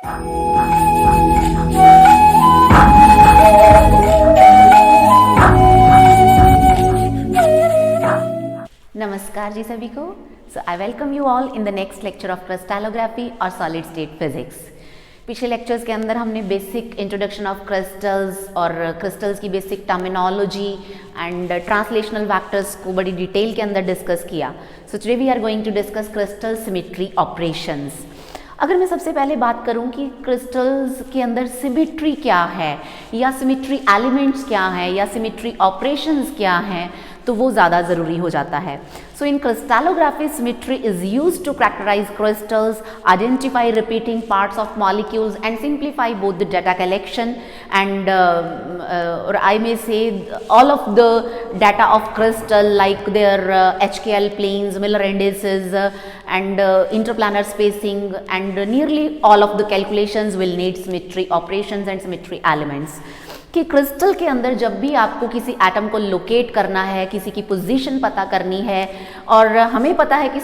नमस्कार जी सभी को। So I welcome you all in the next lecture of crystallography और सॉलिड स्टेट फिजिक्स। पिछले लेक्चर्स के अंदर हमने बेसिक इंट्रोडक्शन ऑफ क्रिस्टल्स और क्रिस्टल्स की basic terminology and translational factors को बड़ी डिटेल के अंदर डिस्कस किया। So today we are going to discuss crystal symmetry operations. अगर मैं सबसे पहले बात करूं कि क्रिस्टल्स के अंदर सिमेट्री क्या है या सिमेट्री एलिमेंट्स क्या है या सिमेट्री ऑपरेशंस क्या हैं, तो वो ज़्यादा ज़रूरी हो जाता है। So in crystallography symmetry is used to characterise crystals, identify repeating parts of molecules and simplify both the data collection and और आई मे से all of the data of crystal like their HKL planes, Miller indices and interplanar spacing and nearly all of the calculations will need symmetry operations and symmetry elements। कि crystal के अंदर जब भी आपको किसी atom को locate करना है, किसी की पोजीशन पता करनी है और हमें पता है कि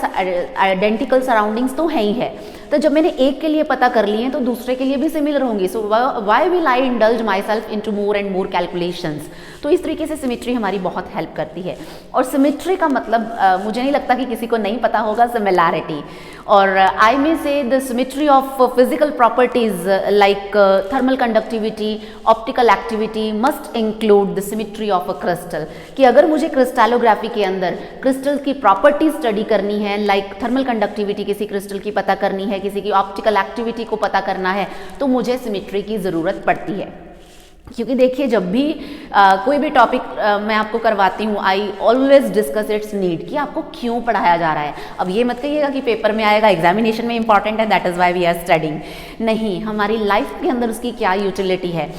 आइडेंटिकल सराउंडिंग्स तो है ही है, तो जब मैंने एक के लिए पता कर लिए तो दूसरे के लिए भी सिमिलर होंगी। So why will I indulge my self into more and more calculations. तो इस तरीके से सिमेट्री हमारी बहुत हेल्प करती है। और सिमेट्री का मतलब मुझे नहीं लगता कि किसी को नहीं पता होगा, सिमिलैरिटी। और आई मे से the symmetry of physical properties like thermal conductivity, optical activity must include the symmetry of a crystal. कि अगर मुझे क्रिस्टलोग्राफी के अंदर क्रिस्टल की प्रॉपर्टीज स्टडी करनी है, लाइक थर्मल कंडक्टिविटी किसी क्रिस्टल की पता करनी है, किसी की ऑप्टिकल एक्टिविटी को पता करना है, तो मुझे सिमेट्री की ज़रूरत पड़ती है। क्योंकि देखिए जब भी कोई भी टॉपिक मैं आपको करवाती हूँ, I always discuss it's need कि आपको क्यों पढ़ाया जा रहा है। अब ये मत कहिएगा कि पेपर में आएगा, एग्जामिनेशन में इंपॉर्टेंट है, that is why we are studying. नहीं, हमारी लाइफ के अंदर उसकी क्या यूटिलिटी है,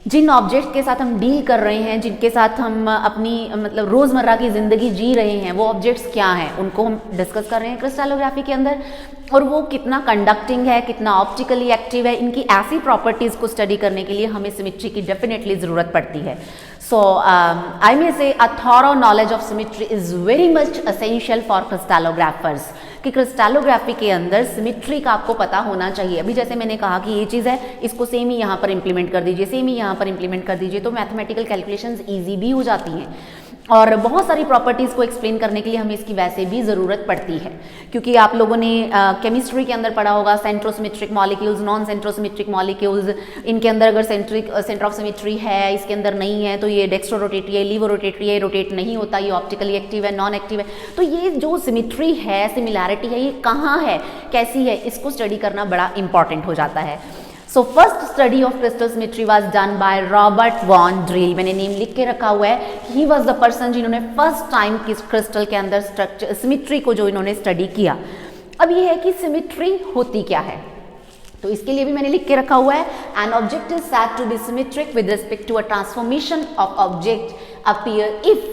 जिन ऑब्जेक्ट के साथ हम डील कर रहे हैं, जिनके साथ हम अपनी मतलब रोज़मर्रा की ज़िंदगी जी रहे हैं, वो ऑब्जेक्ट्स क्या हैं, उनको हम डिस्कस कर रहे हैं क्रिस्टलोग्राफी के अंदर। और वो कितना कंडक्टिंग है, कितना ऑप्टिकली एक्टिव है, इनकी ऐसी प्रॉपर्टीज़ को स्टडी करने के लिए हमें सिमेट्री की डेफिनेटली ज़रूरत पड़ती है। So I may say a thorough knowledge of symmetry is very much essential for crystallographers. कि क्रिस्टलोग्राफी के अंदर सिमेट्री का आपको पता होना चाहिए। अभी जैसे मैंने कहा कि ये चीज़ है, इसको सेम ही यहाँ पर इंप्लीमेंट कर दीजिए, सेम ही यहाँ पर इंप्लीमेंट कर दीजिए, तो मैथमेटिकल कैलकुलेशंस ईजी भी हो जाती हैं। और बहुत सारी प्रॉपर्टीज़ को एक्सप्लेन करने के लिए हमें इसकी वैसे भी ज़रूरत पड़ती है। क्योंकि आप लोगों ने केमिस्ट्री के अंदर पढ़ा होगा सेंट्रोसिमेट्रिक मॉलिक्यूल्स, नॉन सेंट्रोसिमेट्रिक मॉलिक्यूल्स। इनके अंदर अगर सेंटर ऑफ सिमेट्री है, इसके अंदर नहीं है, तो ये डेक्स्ट्रो रोटेटरी है, लीवो रोटेटरी है, रोटेट नहीं होता, ये ऑप्टिकली एक्टिव है, नॉन एक्टिव है। तो ये जो सिमेट्री है, सिमिलैरिटी है, ये कहाँ है, कैसी है, इसको स्टडी करना बड़ा इंपॉर्टेंट हो जाता है। So first study of crystal symmetry was done by Robert von Drill. मैंने नेम लिख के रखा हुआ है। ही वाज द पर्सन जिन्होंने फर्स्ट टाइम क्रिस्टल के अंदर स्ट्रक्चर सिमेट्री को जो इन्होंने स्टडी किया। अब ये है कि सिमेट्री होती क्या है, तो इसके लिए भी मैंने लिख के रखा हुआ है। An object is said to be symmetric with respect to a transformation of object appear if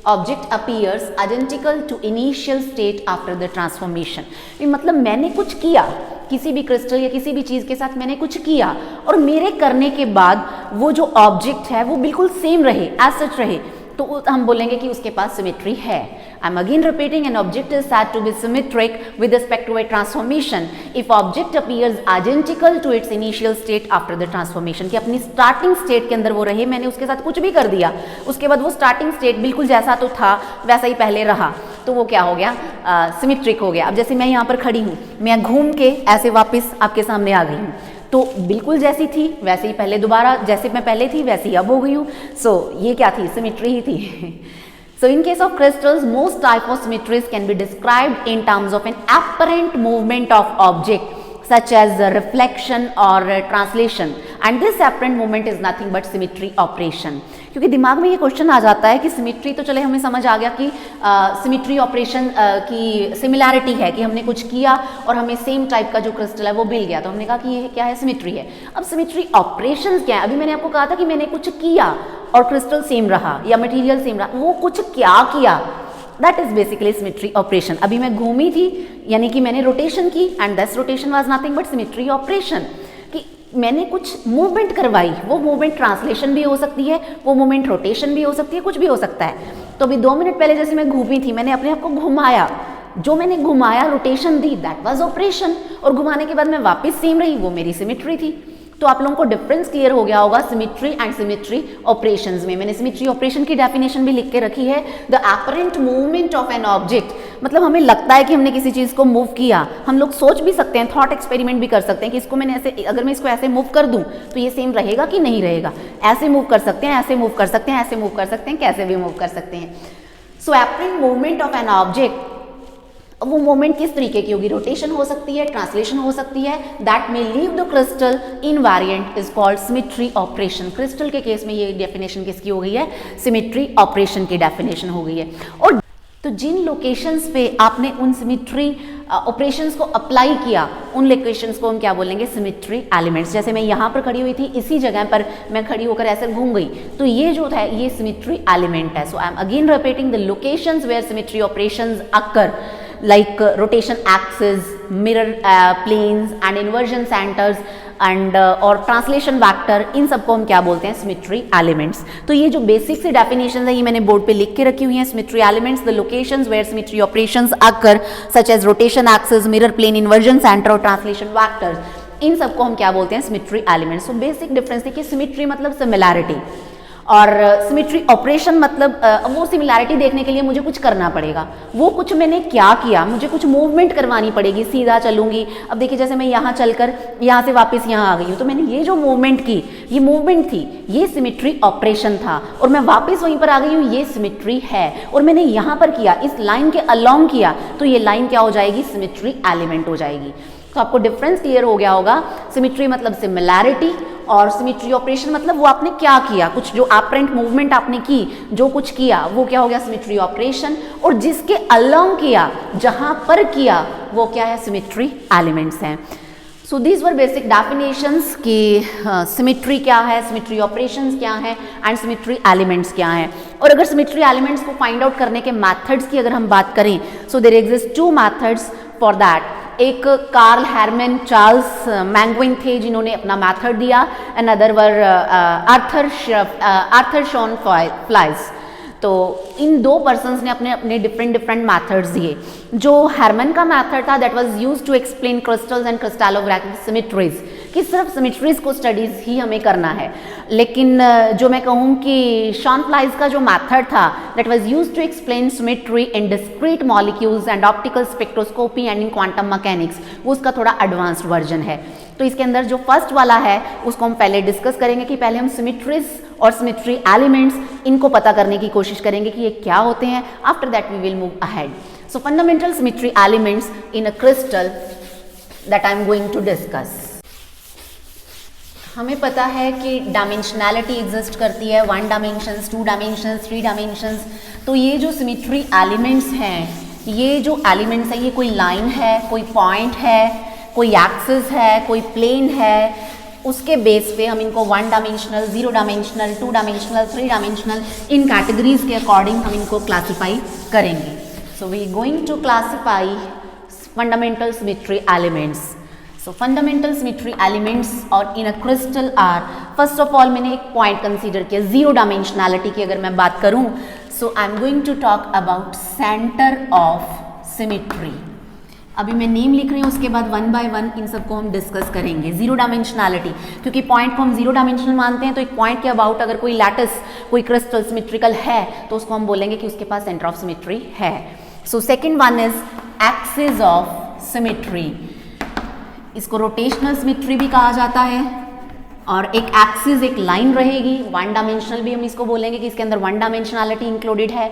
object appears identical to initial state after the transformation. मतलब मैंने कुछ किया, किसी भी क्रिस्टल या किसी भी चीज़ के साथ मैंने कुछ किया और मेरे करने के बाद वो जो ऑब्जेक्ट है वो बिल्कुल सेम रहे, एज सच रहे, तो हम बोलेंगे कि उसके पास सिमेट्री है। I am again repeating, an object is said to be symmetric with respect to a transformation if object appears identical to its initial state after the transformation. कि अपनी स्टार्टिंग स्टेट के अंदर वो रहे, मैंने उसके साथ कुछ भी कर दिया, उसके बाद वो स्टार्टिंग स्टेट बिल्कुल जैसा तो था वैसा ही पहले रहा, तो वो क्या हो गया, सिमेट्रिक हो गया। अब जैसे मैं यहाँ पर खड़ी हूँ, मैं घूम के ऐसे वापस आपके सामने आ गई हूँ, तो बिल्कुल जैसी थी वैसे ही पहले दोबारा जैसे मैं पहले थी वैसे ही अब हो गई हूँ। सो ये क्या थी, सिमेट्री ही थी। So in case of crystals, most type of symmetries can be described in terms of an apparent movement of object such as reflection or translation, and this apparent movement is nothing but symmetry operation। क्योंकि दिमाग में ये question आ जाता है कि symmetry तो चले हमें समझ आ गया कि सिमेट्री ऑपरेशन की सिमिलैरिटी है कि हमने कुछ किया और हमें सेम टाइप का जो क्रिस्टल है वो मिल गया, तो हमने कहा कि ये क्या है, सिमेट्री है। अब सिमेट्री ऑपरेशन क्या है, अभी मैंने आपको कहा था कि मैंने कुछ किया और क्रिस्टल सेम रहा या मटेरियल सेम रहा, वो कुछ क्या किया, that is basically symmetry operation. अभी मैं घूमी थी यानी कि मैंने रोटेशन की and this rotation was nothing but symmetry operation. कि मैंने कुछ मूवमेंट करवाई, वो मूवमेंट ट्रांसलेशन भी हो सकती है, वो मूवमेंट रोटेशन भी हो सकती है, कुछ भी हो सकता है। तो अभी 2 मिनट पहले जैसे मैं घूमी थी, मैंने अपने आप को घुमाया, जो मैंने घुमाया, rotation the, that was operation, और घुमाने के बाद मैं वापस सेम रही, वो मेरी सिमेट्री थी। तो आप लोगों को डिफरेंस क्लियर हो गया होगा सिमेट्री एंड सिमेट्री ऑपरेशंस में। मैंने सिमेट्री ऑपरेशन की डेफिनेशन भी लिख के रखी है, the apparent movement of an object, मतलब हमें लगता है कि हमने किसी चीज़ को मूव किया, हम लोग सोच भी सकते हैं, थॉट एक्सपेरिमेंट भी कर सकते हैं कि इसको मैंने ऐसे, अगर मैं इसको ऐसे मूव कर दूं तो ये सेम रहेगा कि नहीं रहेगा, ऐसे मूव कर सकते हैं, ऐसे मूव कर सकते हैं, ऐसे मूव कर सकते हैं, कैसे भी मूव कर सकते हैं। So apparent movement of an object, वो मोमेंट किस तरीके की होगी, रोटेशन हो सकती है, ट्रांसलेशन हो सकती है, that may leave the crystal invariant is called symmetry operation. Crystal के केस में ये डेफिनेशन किसकी हो गई है, सिमेट्री ऑपरेशन की डेफिनेशन हो गई है। और तो जिन लोकेशंस पे आपने उन सिमेट्री ऑपरेशंस को अप्लाई किया, उन लोकेशंस को हम क्या बोलेंगे, सिमेट्री एलिमेंट्स। जैसे मैं यहाँ पर खड़ी हुई थी, इसी जगह पर मैं खड़ी होकर ऐसे घूम गई, तो ये जो था ये सिमेट्री एलिमेंट है। So I am again repeating the locations where symmetry operations occur, like rotation axis, mirror planes and inversion centers and और ट्रांसलेशन वैक्टर, इन सबको हम क्या बोलते हैं, सिमेट्री एलिमेंट्स। तो ये जो बेसिक से डेफिनेशन है ये मैंने बोर्ड पे लिख के रखी हुई हैं। Symmetry elements, the locations where symmetry operations occur such as rotation axis, mirror plane, inversion centre और ट्रांसलेशन वैक्टर्स, इन सबको हम क्या बोलते हैं, symmetry elements. So basic difference देखिए, सिमेट्री मतलब सिमिलैरिटी, और सिमेट्री ऑपरेशन मतलब वो सिमिलैरिटी देखने के लिए मुझे कुछ करना पड़ेगा, वो कुछ मैंने क्या किया, मुझे कुछ मूवमेंट करवानी पड़ेगी, सीधा चलूंगी। अब देखिए जैसे मैं यहाँ चलकर यहाँ से वापस यहाँ आ गई हूँ, तो मैंने ये जो मूवमेंट की, ये मूवमेंट थी, ये सिमेट्री ऑपरेशन था, और मैं वापस वहीं पर आ गई हूँ, ये सिमेट्री है। और मैंने यहाँ पर किया, इस लाइन के अलोंग किया, तो ये लाइन क्या हो जाएगी, सिमेट्री एलिमेंट हो जाएगी। तो आपको डिफरेंस क्लियर हो गया होगा, सिमेट्री मतलब सिमिलैरिटी, और सिमेट्री ऑपरेशन मतलब वो आपने क्या किया, कुछ जो अपरेंट मूवमेंट आपने की, जो कुछ किया वो क्या हो गया, सिमेट्री ऑपरेशन, और जिसके अलोंग किया, जहां पर किया, वो क्या है, सिमेट्री एलिमेंट्स हैं। So these were basic definitions कि सिमेट्री क्या है, सिमेट्री ऑपरेशंस क्या है, एंड सिमेट्री एलिमेंट्स क्या है। और अगर सिमेट्री एलिमेंट्स को फाइंड आउट करने के मेथड्स की अगर हम बात करें, so there exist 2 methods for that. एक कार्ल हैरमैन, चार्ल्स मैंगविन थे जिन्होंने अपना मेथड दिया, and other were Arthur Schoenflies. तो इन 2 पर्सन्स ने अपने अपने डिफरेंट मेथड्स दिए। जो हैरमैन का मेथड था, that was used to explain crystals and crystallographic symmetries, कि सिर्फ सिमेट्रीज को स्टडीज ही हमें करना है। लेकिन जो मैं कहूँ कि शॉन फ्लाइस का जो मेथड था, that was used to explain symmetry in discrete molecules and optical spectroscopy and in quantum mechanics, वो उसका थोड़ा एडवांस्ड वर्जन है। तो इसके अंदर जो फर्स्ट वाला है उसको हम पहले डिस्कस करेंगे, कि पहले हम सिमेट्रीज और सिमेट्री एलिमेंट्स, इनको पता करने की कोशिश करेंगे कि ये क्या होते हैं। After that we will move ahead. So fundamental symmetry elements in a crystal that I am going to discuss. हमें पता है कि डायमेंशनैलिटी एग्जिस्ट करती है, 1 डायमेंशंस, 2 डायमेंशंस, 3 डायमेंशंस। तो ये जो सिमेट्री एलिमेंट्स हैं, ये जो एलिमेंट्स हैं, ये कोई लाइन है, कोई पॉइंट है, कोई एक्सिस है, कोई प्लेन है, उसके बेस पे हम इनको 1 डायमेंशनल, 0 डायमेंशनल, 2 डायमेंशनल, 3 डायमेंशनल, इन कैटेगरीज के अकॉर्डिंग हम इनको क्लासीफाई करेंगे। So we going to classify fundamental symmetry elements. So fundamental symmetry elements और in a crystal are, first of all मैंने एक पॉइंट कंसीडर किया, 0 डायमेंशनैलिटी की अगर मैं बात करूं, so I am going to talk about centre of symmetry. अभी मैं नेम लिख रही हूँ, उसके बाद 1 बाय 1 इन सबको हम डिस्कस करेंगे। 0 डायमेंशनैलिटी, क्योंकि पॉइंट को हम 0 डायमेंशनल मानते हैं, तो एक पॉइंट के अबाउट अगर कोई लैटिस, कोई क्रिस्टल सिमेट्रिकल है, तो उसको हम बोलेंगे कि उसके पास सेंटर ऑफ सिमेट्री है। So second one is axis of symmetry, इसको रोटेशनल सिमेट्री भी कहा जाता है, और एक एक्सिस, एक लाइन रहेगी, 1 डायमेंशनल भी हम इसको बोलेंगे कि इसके अंदर 1 डायमेंशनैलिटी इंक्लूडेड है।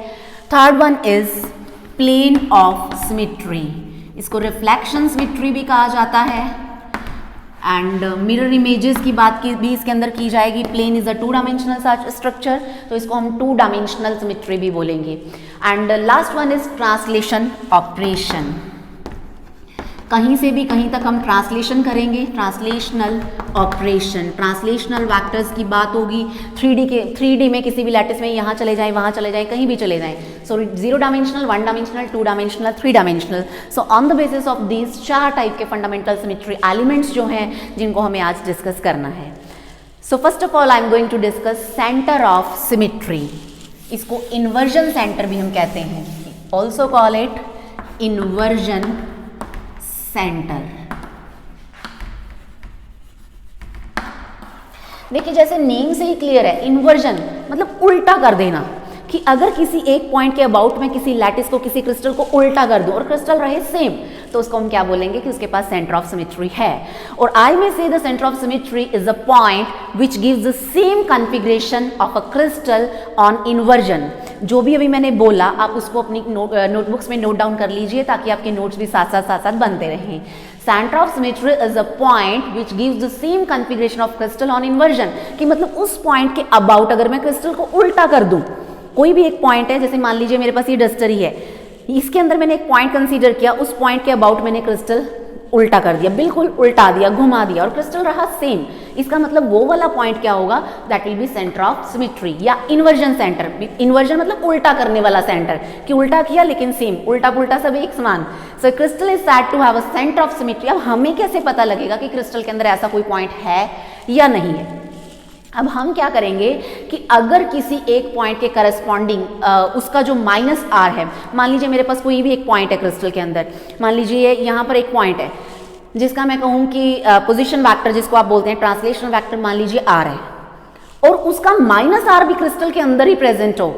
Third one is plane of symmetry, इसको रिफ्लेक्शन सिमेट्री भी कहा जाता है, एंड मिरर इमेजेस की बात की भी इसके अंदर की जाएगी। Plane is a 2 dimensional structure, तो इसको हम 2 डायमेंशनल सिमेट्री भी बोलेंगे। And last one is translation operation, कहीं से भी कहीं तक हम ट्रांसलेशन करेंगे, ट्रांसलेशनल ऑपरेशन, ट्रांसलेशनल वेक्टर्स की बात होगी। 3D में किसी भी लैटिस में यहाँ चले जाएं, वहाँ चले जाएं, कहीं भी चले जाएं। So 0 dimensional, 1 dimensional, 2 dimensional, 3 dimensional. So on the basis of these 4 type के फंडामेंटल सिमेट्री एलिमेंट्स जो हैं, जिनको हमें आज डिस्कस करना है। So first of all I am going to discuss centre of symmetry, इसको इन्वर्जन सेंटर भी हम कहते हैं, also call it inversion centre. देखिए जैसे नेम से ही क्लियर है, इन्वर्जन मतलब उल्टा कर देना, कि अगर किसी एक पॉइंट के अबाउट में किसी लैटिस को, किसी क्रिस्टल को उल्टा कर दूं और क्रिस्टल रहे सेम, तो उसको हम क्या बोलेंगे कि उसके पास सेंटर ऑफ सिमेट्री है। और आई में से the centre of symmetry is a point which gives the same configuration of a crystal on inversion. जो भी अभी मैंने बोला आप उसको अपनी नोटबुक्स में नोट डाउन कर लीजिए ताकि आपके नोट्स भी साथ साथ बनते रहें। Centre of symmetry is a point which gives the same configuration of crystal on inversion, कि मतलब उस पॉइंट के अबाउट अगर मैं क्रिस्टल को उल्टा कर दूं, कोई भी एक पॉइंट है, जैसे मान लीजिए मेरे पास ये डस्टर ही है, इसके अंदर मैंने एक पॉइंट कंसीडर किया, उस पॉइंट के अबाउट मैंने क्रिस्टल उल्टा कर दिया, बिल्कुल उल्टा दिया, घुमा दिया और क्रिस्टल रहा सेम, इसका मतलब वो वाला पॉइंट क्या होगा, that will B centre of symmetry या इन्वर्जन सेंटर। इन्वर्जन मतलब उल्टा करने वाला सेंटर, कि उल्टा किया लेकिन सेम, उल्टा पुल्टा सब एक समान। So crystal is said to have a centre of symmetry. अब हमें कैसे पता लगेगा कि क्रिस्टल के अंदर ऐसा कोई पॉइंट है या नहीं है? अब हम क्या करेंगे कि अगर किसी एक पॉइंट के करस्पॉन्डिंग उसका जो माइनस आर है, मान लीजिए मेरे पास कोई भी एक पॉइंट है क्रिस्टल के अंदर, मान लीजिए यहाँ पर एक पॉइंट है जिसका मैं कहूँ कि पोजीशन वेक्टर जिसको आप बोलते हैं ट्रांसलेशनल वेक्टर, मान लीजिए आर है, और उसका माइनस आर भी क्रिस्टल के अंदर ही प्रेजेंट हो।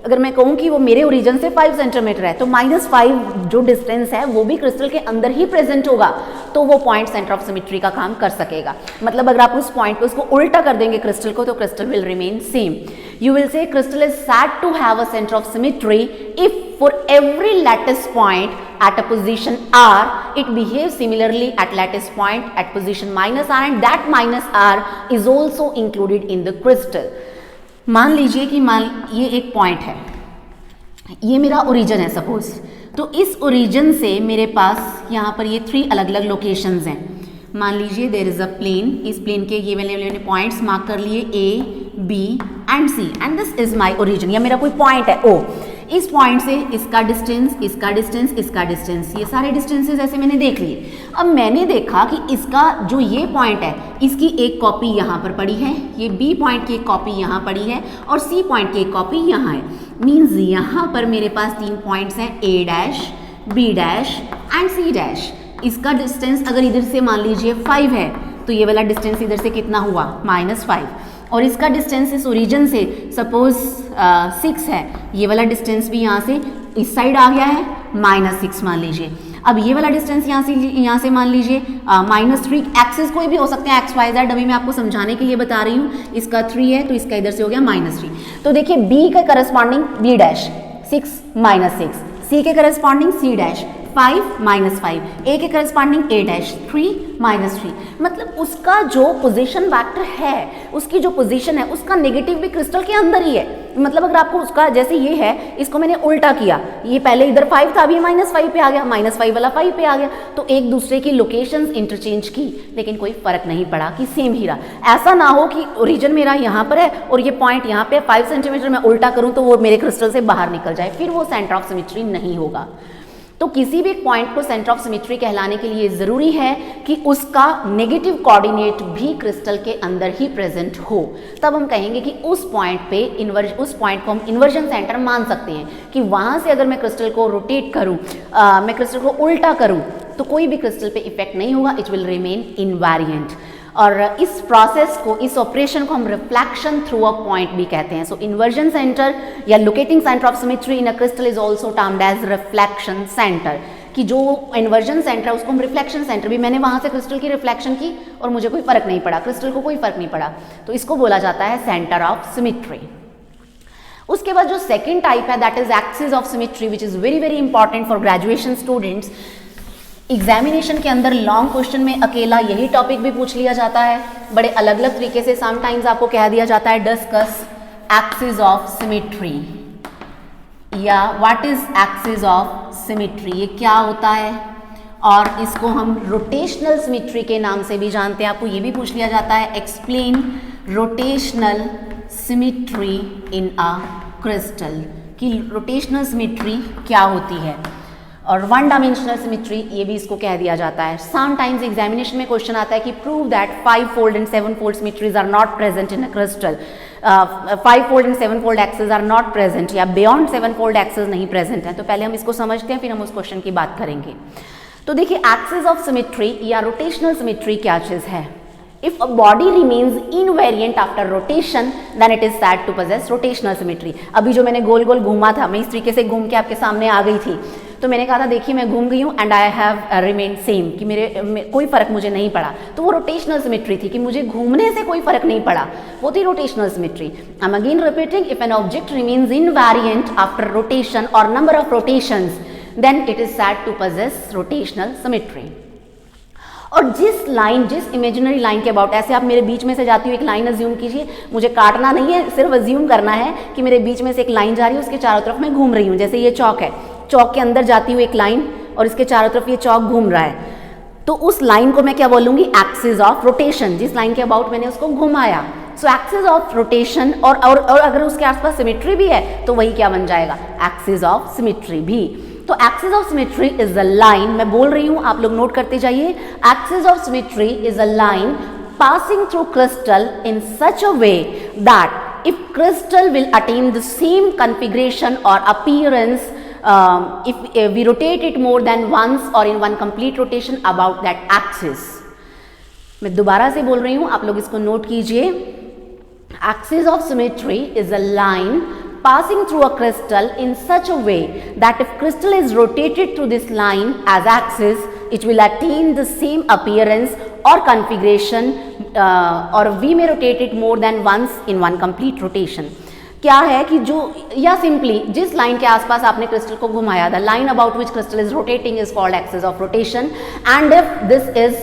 अगर मैं कहूँ कि वो मेरे ओरिजिन से 5 सेंटीमीटर है, तो -5 जो डिस्टेंस है वो भी क्रिस्टल के अंदर ही प्रेजेंट होगा, तो वो पॉइंट सेंटर ऑफ सिमेट्री का काम कर सकेगा। मतलब अगर आप उस पॉइंट पे उसको उल्टा कर देंगे क्रिस्टल को, तो crystal will remain same. You will say crystal is said to have a centre of symmetry if for every lattice point at a position R, it behaves similarly at lattice point at position -R and that -R is also included in the crystal. मान लीजिए कि ये एक point है, ये मेरा origin है suppose, तो इस ओरिजिन से मेरे पास यहाँ पर ये 3 अलग अलग लोकेशंस हैं। मान लीजिए देयर इज अ प्लेन, इस प्लेन के ये मैंने पॉइंट्स मार्क कर लिए A, B and C and this is my origin, या मेरा कोई पॉइंट है O। इस पॉइंट से इसका डिस्टेंस, इसका डिस्टेंस, इसका डिस्टेंस, ये सारे डिस्टेंसेस ऐसे मैंने देख लिए। अब मैंने देखा कि इसका जो ये पॉइंट है इसकी एक कॉपी यहाँ पर पड़ी है, ये B पॉइंट की एक कॉपी यहाँ पड़ी है और C पॉइंट की एक कॉपी यहाँ है। मीन्स यहाँ पर मेरे पास 3 पॉइंट्स हैं A dash, B dash and C dash. इसका डिस्टेंस अगर इधर से मान लीजिए 5 है, तो ये वाला डिस्टेंस इधर से कितना हुआ, -5, और इसका डिस्टेंस इस ओरिजिन से सपोज 6 है, ये वाला डिस्टेंस भी यहाँ से इस साइड आ गया है, -6 मान लीजिए। अब ये वाला डिस्टेंस यहाँ से मान लीजिए -3, एक्सिस कोई भी हो सकते हैं, XYZ, अभी मैं आपको समझाने के लिए बता रही हूँ। इसका 3 है तो इसका इधर से हो गया -3। तो देखिए B के करस्पॉन्डिंग B डैश 6 -6, C के करस्पॉन्डिंग C डैश 5 -5, A के करस्पॉन्डिंग A डैश 3 -3। मतलब उसका जो पोजीशन वेक्टर है, उसकी जो पोजीशन है, उसका नेगेटिव भी क्रिस्टल के अंदर ही है। मतलब अगर आपको उसका, जैसे ये है, इसको मैंने उल्टा किया, ये पहले इधर 5 था, अभी -5 पे आ गया, -5 वाला 5 पे आ गया, तो एक दूसरे की लोकेशंस इंटरचेंज की, लेकिन कोई फर्क नहीं पड़ा कि सेम ही रहा। ऐसा ना हो कि ओरिजिन मेरा यहाँ पर है और ये पॉइंट यहाँ पे 5 सेंटीमीटर मैं उल्टा करूँ तो वो मेरे क्रिस्टल से बाहर निकल जाए, फिर वो सेंटर ऑफ सिमेट्री नहीं होगा। तो किसी भी पॉइंट को सेंटर ऑफ सिमेट्री कहलाने के लिए ज़रूरी है कि उसका नेगेटिव कोऑर्डिनेट भी क्रिस्टल के अंदर ही प्रेजेंट हो, तब हम कहेंगे कि उस पॉइंट को हम इन्वर्जन सेंटर मान सकते हैं, कि वहाँ से अगर मैं क्रिस्टल को रोटेट करूँ, मैं क्रिस्टल को उल्टा करूँ, तो कोई भी क्रिस्टल पे इफेक्ट नहीं होगा, इट विल रिमेन इनवेरिएंट। और इस प्रोसेस को, इस ऑपरेशन को हम रिफ्लेक्शन थ्रू अ पॉइंट भी कहते हैं। सो इन्वर्जन सेंटर या locating centre of symmetry in a crystal is also termed as reflection centre, कि जो इन्वर्जन सेंटर है उसको हम रिफ्लेक्शन सेंटर भी, मैंने वहाँ से क्रिस्टल की रिफ्लेक्शन की और मुझे कोई फर्क नहीं पड़ा, क्रिस्टल को कोई फर्क नहीं पड़ा, तो इसको बोला जाता है सेंटर ऑफ सिमेट्री। उसके बाद जो सेकेंड टाइप है that is axis of symmetry, which is very very important for graduation students. Examination के अंदर लॉन्ग क्वेश्चन में अकेला यही टॉपिक भी पूछ लिया जाता है, बड़े अलग अलग तरीके से। समटाइम्स आपको कह दिया जाता है डिस्कस एक्सिस ऑफ सिमेट्री, या what is axis of symmetry, ये क्या होता है, और इसको हम रोटेशनल सिमेट्री के नाम से भी जानते हैं। आपको ये भी पूछ लिया जाता है explain rotational symmetry in a crystal, कि रोटेशनल सिमेट्री क्या होती है। और वन डायमेंशनल सिमेट्री ये भी इसको कह दिया जाता है। समटाइम्स एग्जामिनेशन में क्वेश्चन आता है कि prove that 5-fold and 7-fold symmetries are not present in a crystal. 5-fold and 7-fold axes are not present, या बियॉन्ड 7-fold एक्सेस नहीं प्रेजेंट है। तो पहले हम इसको समझते हैं, फिर हम उस क्वेश्चन की बात करेंगे। तो देखिए, एक्सेस ऑफ सिमेट्री या रोटेशनल सिमेट्री क्या चीज है? If a body remains invariant after rotation, then it is said to possess rotational symmetry. अभी जो मैंने गोल गोल घूमा था, मैं इस तरीके से घूम के आपके सामने आ गई थी, तो मैंने कहा था देखिए मैं घूम गई हूँ and I have remain same, कि मेरे कोई फर्क मुझे नहीं पड़ा। तो वो रोटेशनल सिमेट्री थी कि मुझे घूमने से कोई फर्क नहीं पड़ा, वो थी rotational symmetry. I am again repeating, if an object remains invariant after rotation or number of rotations, then it is said to possess rotational symmetry. और जिस इमेजिनरी लाइन के अबाउट, ऐसे आप मेरे बीच में से जाती हुई एक लाइन अज्यूम कीजिए, मुझे काटना नहीं है, सिर्फ अज्यूम करना है कि मेरे बीच में से एक लाइन जा रही है, उसके चारों तरफ मैं घूम रही हूँ। जैसे ये चौक है, चौक के अंदर जाती हुई एक लाइन और इसके चारों तरफ ये चौक घूम रहा है, तो उस लाइन को मैं क्या बोलूँगी? एक्सिस ऑफ रोटेशन, जिस लाइन के अबाउट मैंने उसको घुमाया। सो एक्सिस ऑफ रोटेशन, और अगर उसके आसपास सिमेट्री भी है तो वही क्या बन जाएगा? एक्सिस ऑफ सिमेट्री भी। तो axis of symmetry is a line, मैं बोल रही हूं, आप लोग नोट करते जाइए। Axis of symmetry is a line passing through crystal in such a way that if crystal will attain the same configuration or appearance if we rotate it more than once or in one complete rotation about that axis. मैं दोबारा से बोल रही हूं, आप लोग इसको note कीजिए। Axis of symmetry is a line passing through a crystal in such a way that if crystal is rotated through this line as axis, it will attain the same appearance or configuration or we may rotate it more than once in one complete rotation. क्या है कि जो, या simply जिस line के आसपास आपने crystal को घुमाया, the line about which crystal is rotating is called axis of rotation, and if this is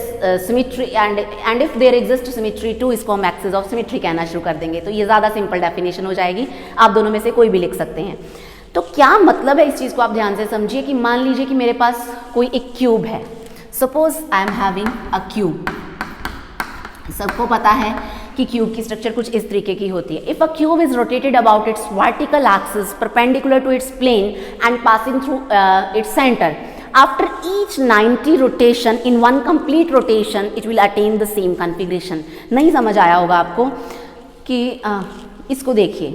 symmetry and if there exist symmetry too, इसको हम एक्सिस ऑफ सिमेट्री कहना शुरू कर देंगे। तो ये ज़्यादा सिंपल डेफिनेशन हो जाएगी, आप दोनों में से कोई भी लिख सकते हैं। तो क्या मतलब है इस चीज़ को आप ध्यान से समझिए कि मान लीजिए कि मेरे पास कोई एक क्यूब है, suppose I am having a cube. सबको पता है कि क्यूब की स्ट्रक्चर कुछ इस तरीके की होती है। If a cube is rotated about its vertical axis perpendicular to its plane and passing through its centre, after each 90 rotation in one complete rotation it will attain the same configuration। नहीं समझ आया होगा आपको कि इसको देखिए,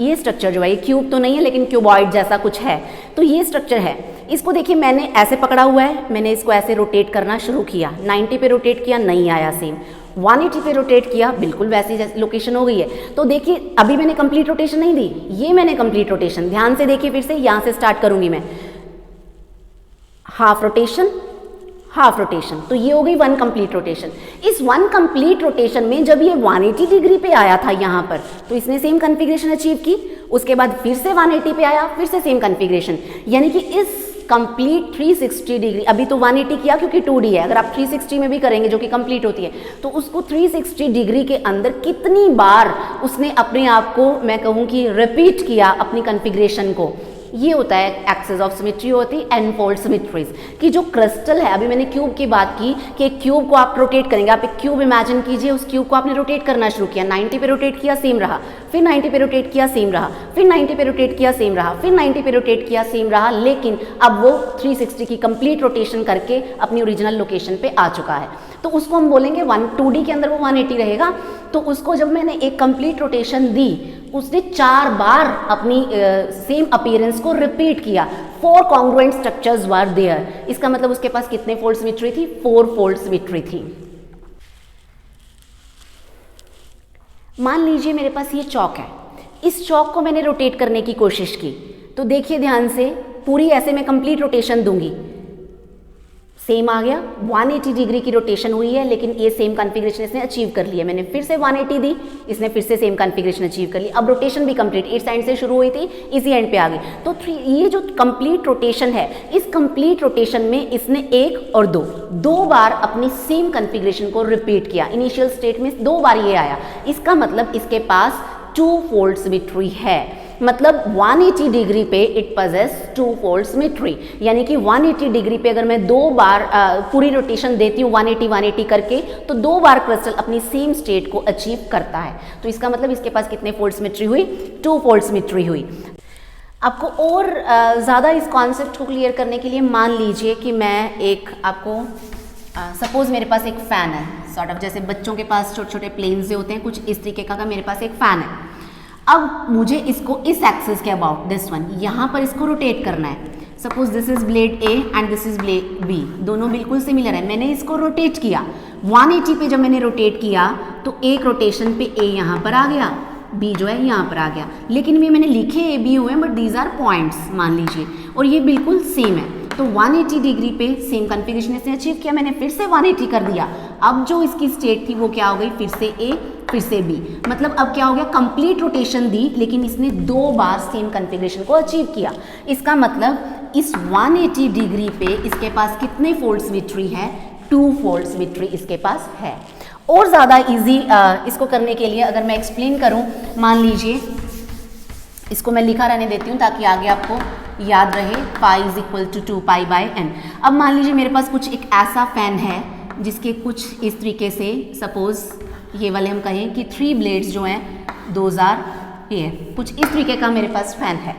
ये structure जो है, ये क्यूब तो नहीं है लेकिन क्यूबॉइड जैसा कुछ है, तो ये स्ट्रक्चर है। इसको देखिए, मैंने ऐसे पकड़ा हुआ है, मैंने इसको ऐसे रोटेट करना शुरू किया, 90 पे रोटेट किया, नहीं आया सेम, 180 पे रोटेट किया, बिल्कुल वैसी लोकेशन हो गई है। तो देखिए अभी मैंने कंप्लीट रोटेशन नहीं दी, ये मैंने कंप्लीट रोटेशन, ध्यान से देखिए, फिर से यहाँ से स्टार्ट करूंगी मैं, हाफ रोटेशन, हाफ रोटेशन, तो ये हो गई वन कंप्लीट रोटेशन। इस वन कंप्लीट रोटेशन में जब ये 180 डिग्री पे आया था यहाँ पर, तो इसने सेम कॉन्फ़िगरेशन अचीव की, उसके बाद फिर से 180 पे आया, फिर से सेम कॉन्फ़िगरेशन, यानी कि इस कंप्लीट 360 डिग्री, अभी तो 180 किया क्योंकि 2D है, अगर आप 360 में भी करेंगे जो कि कंप्लीट होती है, तो उसको 360 डिग्री के अंदर कितनी बार उसने अपने आप को, मैं कहूँ कि रिपीट किया अपनी कॉन्फ़िगरेशन को, ये होता है एक्सिस ऑफ सिमेट्री होती है एनफोल्ड सिमेट्रीज। कि जो क्रिस्टल है, अभी मैंने क्यूब की बात की कि एक क्यूब को आप रोटेट करेंगे, आप एक क्यूब इमेजिन कीजिए, उस क्यूब को आपने रोटेट करना शुरू किया, 90 पे रोटेट किया, सेम रहा, फिर 90 पे रोटेट किया, सेम रहा, फिर 90 पे रोटेट किया, सेम रहा, फिर 90 पे रोटेट किया, सेम रहा, लेकिन अब वो 360 की कंप्लीट रोटेशन करके अपनी ओरिजिनल लोकेशन पे आ चुका है। तो उसको हम बोलेंगे 2D के अंदर वो 180 रहेगा। तो उसको जब मैंने एक कंप्लीट रोटेशन दी, उसने 4 बार अपनी सेम अपीयरेंस को रिपीट किया, 4 कॉन्ग्रुएंट स्ट्रक्चर्स वर देयर। इसका मतलब उसके पास कितने फोल्ड सिमेट्री थी? 4 फोल्ड सिमेट्री थी। मान लीजिए मेरे पास ये चौक है, इस चौक को मैंने रोटेट करने की कोशिश की, तो देखिए ध्यान से, पूरी ऐसे मैं कंप्लीट रोटेशन दूंगी, सेम आ गया, 180 डिग्री की रोटेशन हुई है, लेकिन ये सेम कॉन्फ़िगरेशन इसने अचीव कर लिया। मैंने फिर से 180 दी, इसने फिर से सेम कॉन्फ़िगरेशन अचीव कर ली। अब रोटेशन भी कंप्लीट, इस एंड से शुरू हुई थी, इसी एंड पे आ गई। तो ये जो कंप्लीट रोटेशन है, इस कंप्लीट रोटेशन में इसने 1 और 2 बार अपनी सेम कॉन्फ़िगरेशन को रिपीट किया। इनिशियल स्टेट में 2 बार ये आया, इसका मतलब इसके पास 2 फोल्ड सिमेट्री है। मतलब 180 डिग्री पे इट पजेस 2 फोल्ड सिमेट्री, यानी कि 180 डिग्री पे अगर मैं 2 बार पूरी रोटेशन देती हूँ 180 करके, तो 2 बार क्रिस्टल अपनी सेम स्टेट को अचीव करता है। तो इसका मतलब इसके पास कितने फोल्ड सिमेट्री हुई? 2 फोल्ड सिमेट्री हुई। आपको और ज़्यादा इस कॉन्सेप्ट को क्लियर करने के लिए मान लीजिए कि मैं एक आपको सपोज़ मेरे पास एक फ़ैन है, सॉर्ट ऑफ जैसे बच्चों के पास छोटे छोटे प्लेन्स जो होते हैं, कुछ इस तरीके का मेरे पास एक फ़ैन है। अब मुझे इसको इस एक्सिस के अबाउट दिस वन यहाँ पर इसको रोटेट करना है। Suppose this is blade A and this is blade B, दोनों बिल्कुल सिमिलर है। मैंने इसको रोटेट किया 180 पे, जब मैंने रोटेट किया तो एक रोटेशन पे ए यहाँ पर आ गया, बी जो है यहाँ पर आ गया, लेकिन ये मैंने लिखे ए बी हुए हैं बट दीज आर पॉइंट्स मान लीजिए, और ये बिल्कुल सेम है। तो 180 डिग्री पे सेम कन्फिगरेशन इसने अचीव किया, मैंने फिर से 180 कर दिया। अब जो इसकी स्टेट थी वो क्या हो गई, फिर से ए फिर से बी, मतलब अब क्या हो गया, कंप्लीट रोटेशन दी लेकिन इसने 2 बार सेम कन्फिगरेशन को अचीव किया। इसका मतलब इस 180 डिग्री पे इसके पास कितने फोल्ड सिमेट्री है, 2 फोल्ड सिमेट्री इसके पास है। और ज़्यादा इजी इसको करने के लिए अगर मैं एक्सप्लेन करूं, मान लीजिए इसको मैं लिखा रहने देती हूँ ताकि आगे आपको याद रहे, pi is equal to 2 pi by n. अब मान लीजिए मेरे पास कुछ एक ऐसा फैन है जिसके कुछ इस तरीके से, सपोज ये वाले हम कहें कि 3 ब्लेड्स जो हैं 2000, ये कुछ इस तरीके का मेरे पास फैन है।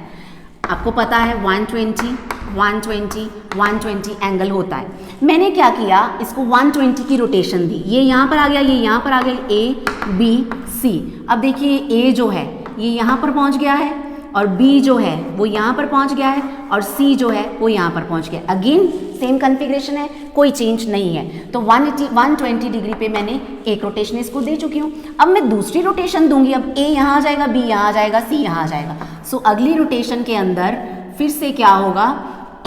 आपको पता है 120 120 120 एंगल होता है। मैंने क्या किया, इसको 120 की रोटेशन दी, ये यहाँ पर आ गया, ये यहाँ पर आ गया, ए बी सी। अब देखिए ए जो है ये यहाँ पर पहुँच गया है, और बी जो है वो यहाँ पर पहुँच गया है, और सी जो है वो यहाँ पर पहुँच गया। अगेन सेम कन्फिग्रेशन है, कोई चेंज नहीं है। तो 120 डिग्री पे मैंने एक रोटेशन इसको दे चुकी हूँ। अब मैं दूसरी रोटेशन दूंगी, अब ए यहाँ आ जाएगा, बी यहाँ आ जाएगा, सी यहाँ आ जाएगा। सो अगली रोटेशन के अंदर फिर से क्या होगा,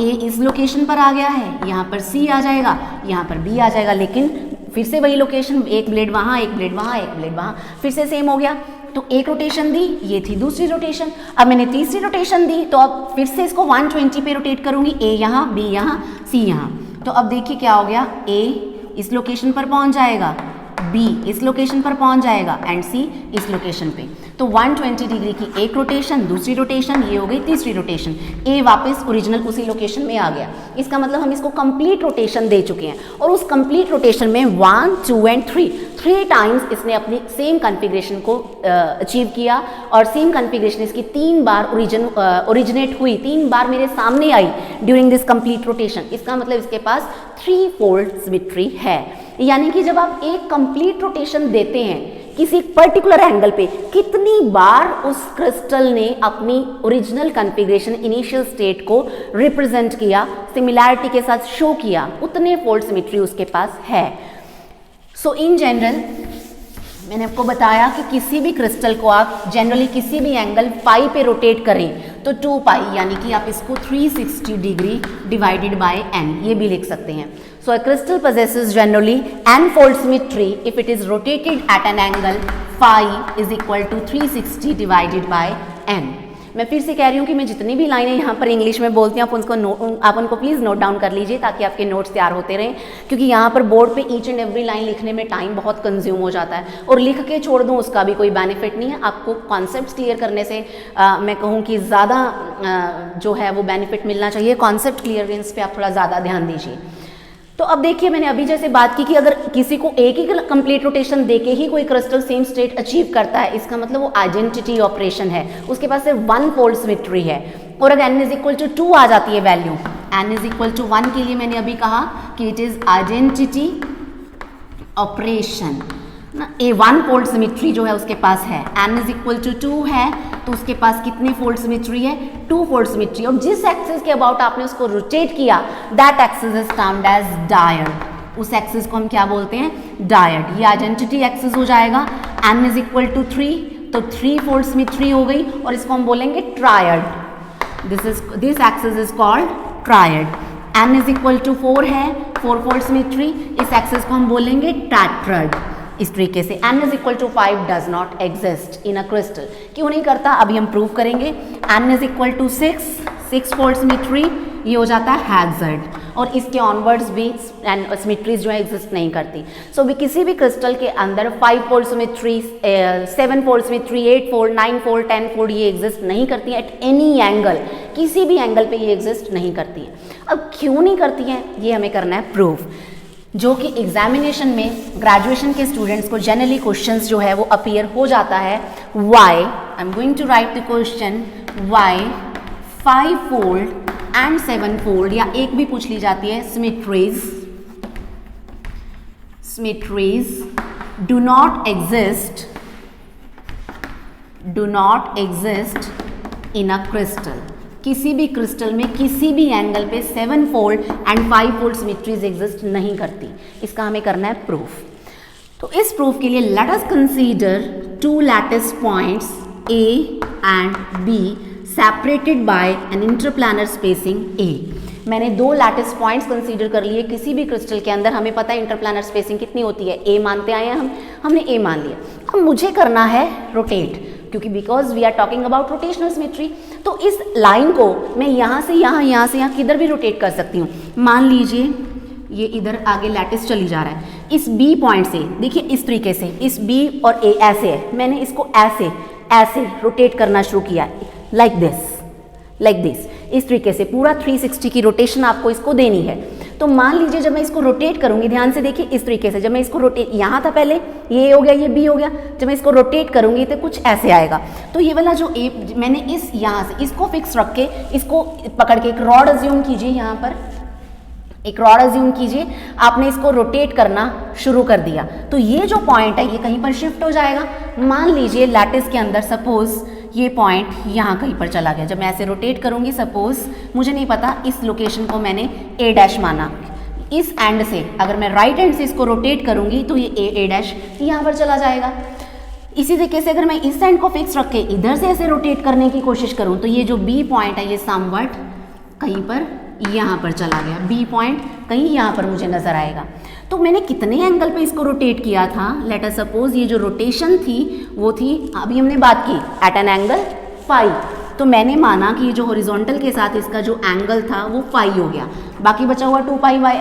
ए इस लोकेशन पर आ गया है, यहाँ पर सी आ जाएगा, यहाँ पर बी आ जाएगा, लेकिन फिर से वही लोकेशन, एक ब्लेड वहाँ, एक ब्लेड वहाँ, एक ब्लेड वहाँ, फिर से सेम हो गया। तो एक रोटेशन दी, ये थी दूसरी रोटेशन। अब मैंने तीसरी रोटेशन दी, तो अब फिर से इसको 120 पे रोटेट करूंगी, ए यहाँ, बी यहाँ, सी यहाँ। तो अब देखिए क्या हो गया, ए इस लोकेशन पर पहुंच जाएगा, बी इस लोकेशन पर पहुंच जाएगा, एंड सी इस लोकेशन पे। तो 120 डिग्री की एक रोटेशन, दूसरी रोटेशन, ये हो गई तीसरी रोटेशन, ए वापस ओरिजिनल उसी लोकेशन में आ गया। इसका मतलब हम इसको कंप्लीट रोटेशन दे चुके हैं, और उस कंप्लीट रोटेशन में 1 2 एंड 3 टाइम्स इसने अपनी सेम कन्फिग्रेशन को अचीव किया, और सेम कन्फिग्रेशन इसकी 3 बार ओरिजिनेट हुई, 3 बार मेरे सामने आई ड्यूरिंग दिस कंप्लीट रोटेशन। इसका मतलब इसके पास 3 फोल्ड सिमेट्री है। यानी कि जब आप एक कंप्लीट रोटेशन देते हैं किसी पर्टिकुलर एंगल पे, कितनी बार उस क्रिस्टल ने अपनी ओरिजिनल कन्फिग्रेशन, इनिशियल स्टेट को रिप्रेजेंट किया, सिमिलैरिटी के साथ शो किया, उतने फोल्ड सिमेट्री उसके पास है। सो इन जनरल मैंने आपको बताया कि किसी भी क्रिस्टल को आप जनरली किसी भी एंगल पाई पे रोटेट करें तो 2 पाई, यानी कि आप इसको 360 डिग्री डिवाइडेड बाय n ये भी लिख सकते हैं। सो a crystal possesses generally n fold symmetry if it is rotated at an angle phi is equal to 360 divided by n। मैं फिर से कह रही हूँ कि मैं जितनी भी लाइनें यहाँ पर इंग्लिश में बोलती हूँ आप उनको प्लीज़ नोट डाउन कर लीजिए ताकि आपके नोट्स तैयार होते रहें, क्योंकि यहाँ पर बोर्ड पे ईच एंड एवरी लाइन लिखने में टाइम बहुत कंज्यूम हो जाता है, और लिख के छोड़ दूँ उसका भी कोई बेनिफिट नहीं है। आपको कॉन्सेप्ट्स क्लियर करने से मैं कहूँ कि ज़्यादा जो है वो बेनिफिट मिलना चाहिए। कॉन्सेप्ट क्लियरेंस पे आप थोड़ा ज़्यादा ध्यान दीजिए। तो अब देखिए मैंने अभी जैसे बात की कि अगर किसी को एक ही कंप्लीट रोटेशन देके ही कोई क्रिस्टल सेम स्टेट अचीव करता है, इसका मतलब वो आइडेंटिटी ऑपरेशन है, उसके पास सिर्फ 1 फोल्ड सिमेट्री है। और अगर n इज इक्वल टू 2 आ जाती है value, n is equal to 1 के लिए मैंने अभी कहा कि इट इज आइडेंटिटी ऑपरेशन ना, ए 1 फोल्ड सिमेट्री जो है उसके पास है, n इज इक्वल टू 2 है तो उसके पास कितने फोल्ड सिमेट्री है, 2 फोल्ड सिमेट्री। और जिस एक्सिस के अबाउट आपने उसको रोटेट किया that axis is termed as dyad. उस एक्सिस को हम क्या बोलते हैं, डायड। ये आइडेंटिटी एक्सिस हो जाएगा। n इज इक्वल टू 3 तो 3 फोल्ड सिमेट्री हो गई, और इसको हम बोलेंगे triad. This axis is called triad. n is equal to 4 है, 4 फोल्ड सिमेट्री, इस एक्सिस को हम बोलेंगे टेट्राड। इस तरीके से n is equal to 5 does not exist in a crystal. क्यों नहीं करता, अभी हम प्रूव करेंगे। n is equal to 6 fold symmetry, ये हो जाता है हैज़र्ड, और इसके ऑनवर्ड्स भी सिमेट्रीज जो है एग्जिस्ट नहीं करती। सो भी किसी भी क्रिस्टल के अंदर 5 fold symmetry, 7 fold symmetry, 8 fold, 9 fold, 10 fold ये एग्जिस्ट नहीं करती है एट एनी एंगल, किसी भी एंगल पे ये एग्जिस्ट नहीं करती है। अब क्यों नहीं करती हैं ये हमें करना है प्रूफ, जो कि एग्जामिनेशन में ग्रेजुएशन के स्टूडेंट्स को जनरली क्वेश्चंस जो है वो अपीयर हो जाता है। Why, I am going to write the question, why 5 fold and 7 fold, या एक भी पूछ ली जाती है symmetries, symmetries do not exist in a crystal. किसी भी क्रिस्टल में किसी भी एंगल पे 7 fold and 5 fold symmetries exist नहीं करती। इसका हमें करना है प्रूफ। तो इस प्रूफ के लिए let us consider 2 lattice points A and B separated by an interplanar spacing A। मैंने 2 लैटिस पॉइंट्स कंसीडर कर लिए किसी भी क्रिस्टल के अंदर। हमें पता है इंटरप्लानर स्पेसिंग कितनी होती है, A मानते आए हैं हमने A मान लिया। अब मुझे करना है रोटेट, क्योंकि because we are talking about rotational symmetry, तो इस लाइन को मैं यहाँ से यहाँ, यहाँ से यहाँ किधर भी रोटेट कर सकती हूँ। मान लीजिए ये इधर आगे लैटिस चली जा रहा है, इस B पॉइंट से देखिए इस तरीके से, इस B और A ऐसे है, मैंने इसको ऐसे ऐसे रोटेट करना शुरू किया, लाइक दिस, इस तरीके से पूरा 360 की रोटेशन आपको इसको देनी है। तो मान लीजिए जब मैं इसको रोटेट करूंगी, ध्यान से देखिए इस तरीके से, जब मैं इसको रोटेट, यहाँ था पहले, ये हो गया, ये B हो गया, जब मैं इसको रोटेट करूंगी तो कुछ ऐसे आएगा। तो ये वाला जो A, मैंने इस यहाँ से इसको फिक्स रख के, इसको पकड़ के एक रॉड अज्यूम कीजिए, यहाँ पर एक रॉड अज्यूम कीजिए, आपने इसको रोटेट करना शुरू कर दिया, तो ये जो पॉइंट है ये कहीं पर शिफ्ट हो जाएगा। मान लीजिए लैटिस के अंदर सपोज ये पॉइंट यहाँ कहीं पर चला गया। जब मैं ऐसे रोटेट करूँगी, सपोज मुझे नहीं पता, इस लोकेशन को मैंने A डैश माना, इस एंड से अगर मैं राइट एंड से इसको रोटेट करूँगी तो ये A डैश यहाँ पर चला जाएगा। इसी तरीके से अगर मैं इस एंड को फिक्स रख के इधर से ऐसे रोटेट करने की कोशिश करूँ तो ये जो B पॉइंट है ये समवट कहीं पर यहाँ पर चला गया, B पॉइंट कहीं यहाँ पर मुझे नजर आएगा। तो मैंने कितने एंगल पे इसको रोटेट किया था, लेट अस सपोज ये जो रोटेशन थी वो थी, अभी हमने बात की एट एन एंगल फाई, तो मैंने माना कि ये जो हॉरिजॉन्टल के साथ इसका जो एंगल था वो फाई हो गया। बाकी बचा हुआ 2 पाई बाई,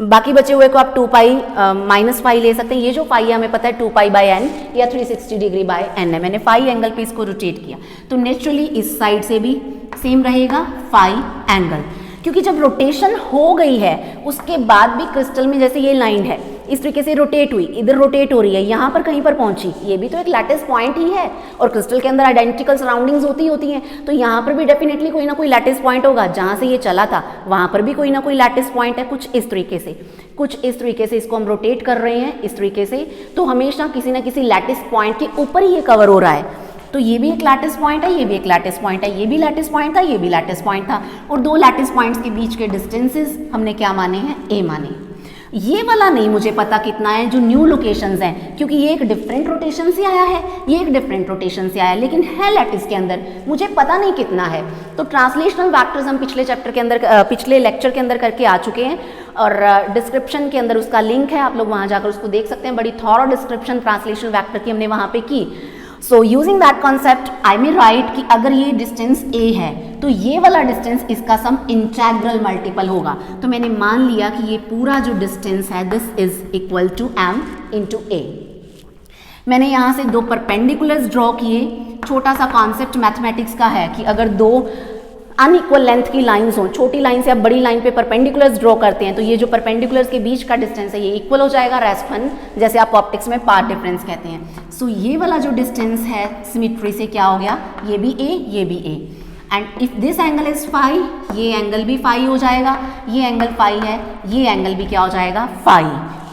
बाकी बचे हुए को आप 2 पाई माइनस फाई ले सकते हैं। ये जो फाई है हमें पता है 2 पाई बाई एन या 360 डिग्री बाय एन है। मैंने फाई एंगल पे इसको रोटेट किया, तो नेचुरली इस साइड से भी सेम रहेगा फाई एंगल, क्योंकि जब रोटेशन हो गई है उसके बाद भी क्रिस्टल में जैसे ये लाइन है इस तरीके से रोटेट हुई, इधर रोटेट हो रही है, यहाँ पर कहीं पर पहुंची, ये भी तो एक लैटिस पॉइंट ही है, और क्रिस्टल के अंदर आइडेंटिकल सराउंडिंग्स होती हैं, तो यहाँ पर भी डेफिनेटली कोई ना कोई लैटिस पॉइंट होगा। जहाँ से ये चला था वहाँ पर भी कोई ना कोई लैटिस पॉइंट है, कुछ इस तरीके से इसको हम रोटेट कर रहे हैं इस तरीके से, तो हमेशा किसी ना किसी लैटिस पॉइंट के ऊपर ही ये कवर हो रहा है। तो ये भी एक लैटिस पॉइंट है, ये भी एक लैटिस पॉइंट है, ये भी लैटिस पॉइंट था, ये भी लैटिस पॉइंट था, और 2 लैटिस पॉइंट्स के बीच के डिस्टेंसेस हमने क्या माने हैं, A माने। ये वाला नहीं मुझे पता कितना है जो न्यू लोकेशंस हैं, क्योंकि ये एक डिफरेंट रोटेशन से आया है, ये एक डिफरेंट रोटेशन से आया है, लेकिन है लैटिस के अंदर, मुझे पता नहीं कितना है। तो ट्रांसलेशनल वैक्टर्स हम पिछले चैप्टर के अंदर, पिछले लेक्चर के अंदर करके आ चुके हैं, और डिस्क्रिप्शन के अंदर उसका लिंक है, आप लोग वहाँ जाकर उसको देख सकते हैं। बड़ी थॉरो डिस्क्रिप्शन ट्रांसलेशनल वैक्टर की हमने वहाँ पे की। So using that concept I may right कि अगर ये डिस्टेंस A है तो ये वाला डिस्टेंस इसका सम इंटेग्रल मल्टीपल होगा। तो मैंने मान लिया कि ये पूरा जो डिस्टेंस है this is equal to m into A। मैंने यहाँ से 2 परपेंडिकुलर्स ड्रॉ किए। छोटा सा कॉन्सेप्ट मैथमेटिक्स का है कि अगर 2 अनइक्वल लेंथ की लाइंस हो, छोटी लाइन से आप बड़ी लाइन पे परपेंडिकुलर्स ड्रॉ करते हैं, तो ये जो परपेंडिकुलर्स के बीच का डिस्टेंस है ये इक्वल हो जाएगा, रेस्ट वन, जैसे आप ऑप्टिक्स में पाथ डिफरेंस कहते हैं। सो ये वाला जो डिस्टेंस है सिमेट्री से क्या हो गया, ये भी A, ये भी A, and if this angle is phi, ये एंगल भी फाई हो जाएगा, ये एंगल फाई है, ये एंगल भी क्या हो जाएगा, फाई,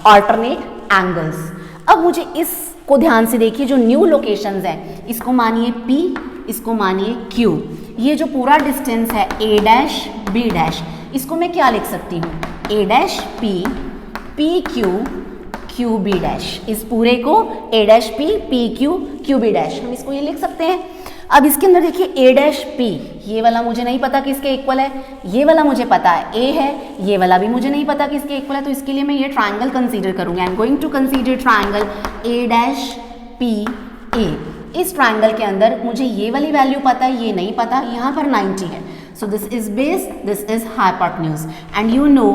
ऑल्टरनेट एंगल्स। अब मुझे इसको ध्यान से देखिए, जो न्यू लोकेशंस हैं इसको मानिए P, इसको मानिए Q। ये जो पूरा डिस्टेंस है A डैश B डैश, इसको मैं क्या लिख सकती हूँ, A dash P, P Q, Q B dash. इस पूरे को A dash P, P Q, Q B dash, हम इसको ये लिख सकते हैं। अब इसके अंदर देखिए A डैश P, ये वाला मुझे नहीं पता किसके इक्वल है, ये वाला मुझे पता है A है, ये वाला भी मुझे नहीं पता किसके इक्वल है, तो इसके लिए मैं ये ट्राइंगल कंसीडर करूँगी। I am going to consider triangle A dash P A। इस ट्राइंगल के अंदर मुझे ये वाली वैल्यू पता है, ये नहीं पता, यहाँ पर 90 है। So this is base, this is hypotenuse, and you know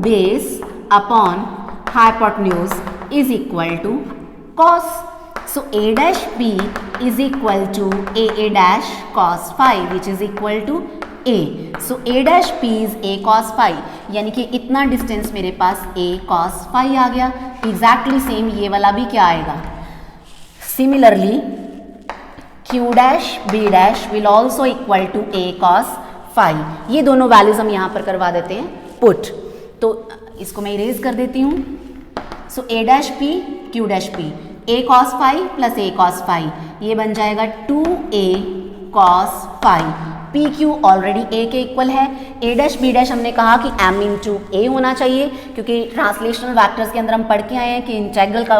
base upon hypotenuse is equal to cos. So A dash P is equal to A dash cos phi which is equal to A। So A dash P is A cos phi, यानी कि इतना distance मेरे पास A cos phi आ गया। Exactly same ये वाला भी क्या आएगा, similarly Q dash B dash will also equal to A cos phi। ये दोनों वैल्यूज हम यहाँ पर करवा देते हैं पुट। तो इसको मैं इरेज कर देती हूँ। So A dash P Q dash P A cos phi plus A cos phi, ये बन जाएगा 2A cos phi। P Q already A के इक्वल है। ए डैश बी डैश हमने कहा कि एम इंटू ए होना चाहिए, क्योंकि ट्रांसलेशनल वैक्टर्स के अंदर हम पढ़ के आए हैं कि इंटेग्रल का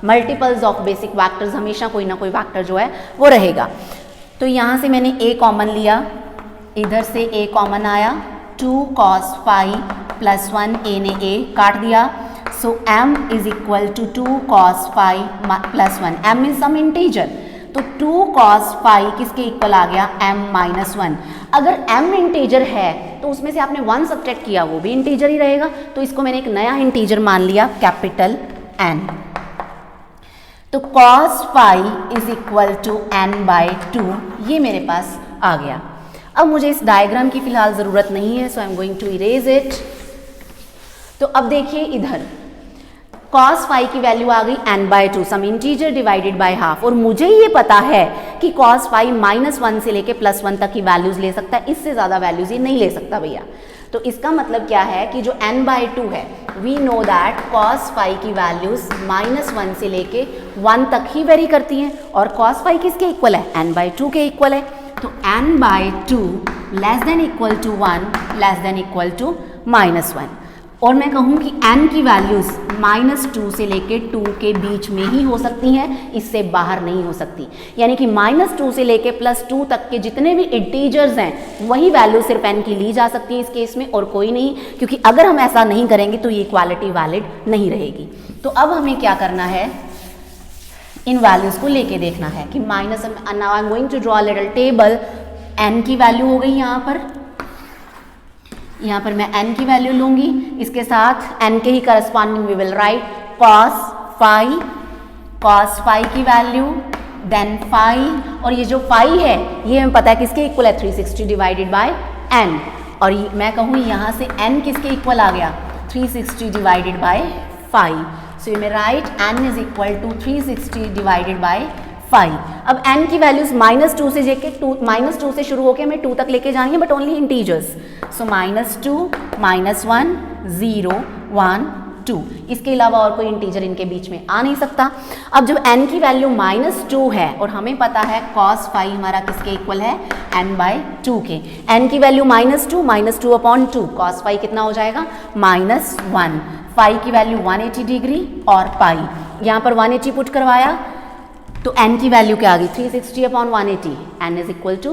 मल्टीपल्स ऑफ बेसिक वैक्टर्स हमेशा कोई ना कोई वैक्टर जो है वो रहेगा। तो यहाँ से मैंने ए कॉमन लिया, इधर से ए कॉमन आया, 2 cos phi प्लस 1 ए ने ए काट दिया। So m is equal to 2 cos phi plus 1। m is some integer, तो 2 cos phi किसके इक्वल आ गया, m माइनस 1। अगर m इंटीजर है तो उसमें से आपने 1 सब्ट्रैक्ट किया, वो भी इंटीजर ही रहेगा। तो इसको मैंने एक नया इंटीजर मान लिया, कैपिटल N। तो cos phi is equal to n bye 2, ये मेरे पास आ गया। अब मुझे इस डायग्राम की फिलहाल ज़रूरत नहीं है, so I am going to erase it. तो अब देखिए इधर cos phi की वैल्यू आ गई n bye 2, some integer divided by half. और मुझे ये पता है कि cos phi माइनस 1 से लेके प्लस 1 तक की वैल्यूज ले सकता है, इससे ज़्यादा वैल्यूज ये नहीं ले सकता भैया। तो इसका मतलब क्या है कि जो n बाय 2 है, we know that cos phi की वैल्यूज माइनस 1 से लेके 1 तक ही वेरी करती हैं। और cos phi किसके इक्वल है, n बाय 2 के इक्वल है। तो n bye 2 less than equal to 1 less than equal to minus 1। और मैं कहूँ कि n की वैल्यूज़ माइनस 2 से लेके 2 के बीच में ही हो सकती हैं, इससे बाहर नहीं हो सकती। यानी कि माइनस 2 से लेके प्लस 2 तक के जितने भी इंटीजर्स हैं वही वैल्यू सिर्फ n की ली जा सकती है इस केस में, और कोई नहीं, क्योंकि अगर हम ऐसा नहीं करेंगे तो ये इक्वालिटी वैलिड नहीं रहेगी। तो अब हमें क्या करना है, इन वैल्यूज़ को लेके देखना है कि minus, now I am going to draw a little table. n की वैल्यू हो गई यहाँ पर मैं n की वैल्यू लूंगी, इसके साथ n के ही corresponding we will write cos phi की वैल्यू, देन phi, और ये जो phi है ये हमें पता है किसके इक्वल है, 360 डिवाइडेड बाय n। और मैं कहूँ यहाँ से n किसके इक्वल आ गया, 360 डिवाइडेड बाय phi। सो ये मैं write n is equal to 360 divided by phi। अब n की वैल्यूज माइनस 2 से लेके माइनस 2 से शुरू होकर हमें 2 तक लेके जाएंगे, but only integers. So minus 2 minus 1 0 1 2, इसके अलावा और कोई इंटीजर इनके बीच में आ नहीं सकता। अब जब n की वैल्यू माइनस 2 है और हमें पता है cos phi हमारा किसके इक्वल है, n बाय 2 के, n की value minus 2 upon 2, cos phi कितना हो जाएगा, माइनस 1। phi की वैल्यू 180 डिग्री और पाई, यहाँ पर 180 पुट करवाया तो n की वैल्यू क्या आ गई, 360 upon 180, n is equal to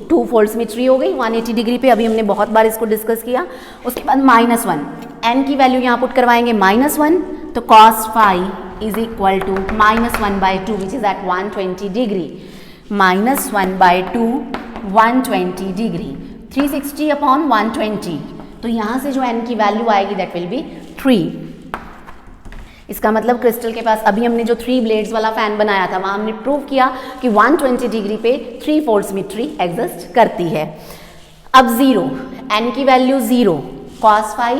2 fold symmetry हो गई 180 डिग्री पे। अभी हमने बहुत बार इसको डिस्कस किया। उसके बाद माइनस 1, n की वैल्यू यहाँ पुट करवाएंगे माइनस 1, तो cos phi is equal to minus 1 by 2 which is at 120 degree, minus 1 by 2 120 degree, 360 upon 120, तो यहाँ से जो n की वैल्यू आएगी दैट विल बी 3। इसका मतलब क्रिस्टल के पास अभी हमने जो 3 ब्लेड्स वाला फैन बनाया था, वहाँ हमने प्रूव किया कि 120 डिग्री पे 3 फोल्ड सिमेट्री एग्जिस्ट करती है। अब 0, n की वैल्यू 0, cos phi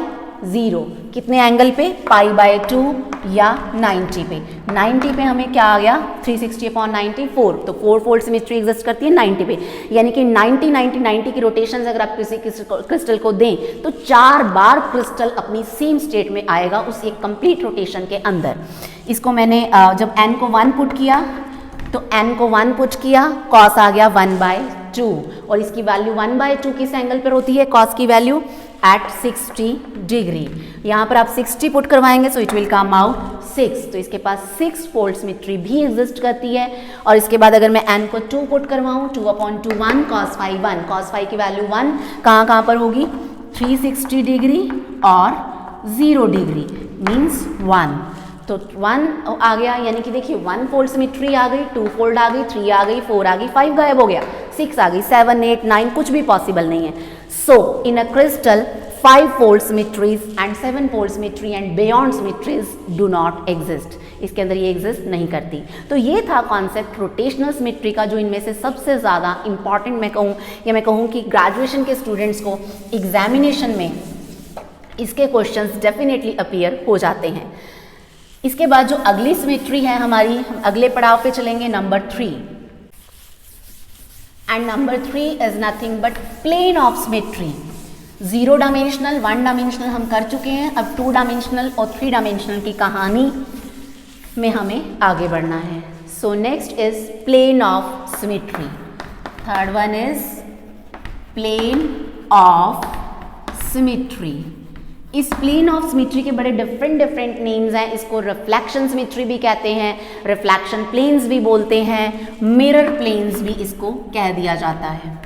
0, कितने एंगल पे, पाई बाय 2 या 90 पे। 90 पे हमें क्या आ गया, 360 अपॉन 90 4, तो 4 फोल्ड सिमेट्री एग्जिस्ट करती है 90 पे। यानी कि 90 90 90 की रोटेशन अगर आप किसी क्रिस्टल को दें तो 4 बार क्रिस्टल अपनी सेम स्टेट में आएगा उस एक कंप्लीट रोटेशन के अंदर। इसको मैंने जब n को 1 पुट किया तो n को 1 पुट किया, cos आ गया 1 बाय 2, और इसकी वैल्यू 1 बाय 2 किस एंगल पर होती है, cos की वैल्यू एट 60 डिग्री। यहाँ पर आप 60 पुट करवाएंगे so it will come out 6, तो इसके पास 6 फोल्ड सिमेट्री भी एग्जिस्ट करती है। और इसके बाद अगर मैं n को 2 पुट करवाऊँ, 2 upon 2 1, cos phi 1, cos phi की वैल्यू 1 कहाँ पर होगी, 360 डिग्री और 0 डिग्री मीन्स 1, तो 1 आ गया। यानी कि देखिए 1 फोल्ड सिमेट्री आ गई, 2 फोल्ड आ गई, 3 आ गई, 4 आ गई, 5 गायब हो गया, 6 आ गई, 7 8 9 कुछ भी पॉसिबल नहीं है। So in a crystal 5 fold symmetries and 7 fold symmetry and beyond symmetries do not exist, इसके अंदर ये एग्जिस्ट नहीं करती। तो ये था कॉन्सेप्ट रोटेशनल सिमेट्री का, जो इनमें से सबसे ज़्यादा इंपॉर्टेंट मैं कहूँ, या मैं कहूँ कि ग्रेजुएशन के स्टूडेंट्स को एग्जामिनेशन में इसके क्वेश्चंस डेफिनेटली अपीयर हो जाते हैं। इसके बाद जो अगली सिमेट्री है हमारी, हम अगले पड़ाव पे चलेंगे, number 3। And number 3 is nothing but plane of symmetry. 0 dimensional, 1 dimensional हम कर चुके हैं, अब 2 डायमेंशनल और 3 डायमेंशनल की कहानी में हमें आगे बढ़ना है। So next is plane of symmetry. Third one is plane of symmetry. इस प्लेन ऑफ सिमेट्री के बड़े डिफरेंट नेम्स हैं। इसको रिफ्लेक्शन सिमेट्री भी कहते हैं, रिफ्लेक्शन प्लेन्स भी बोलते हैं, मिरर प्लेन्स भी इसको कह दिया जाता है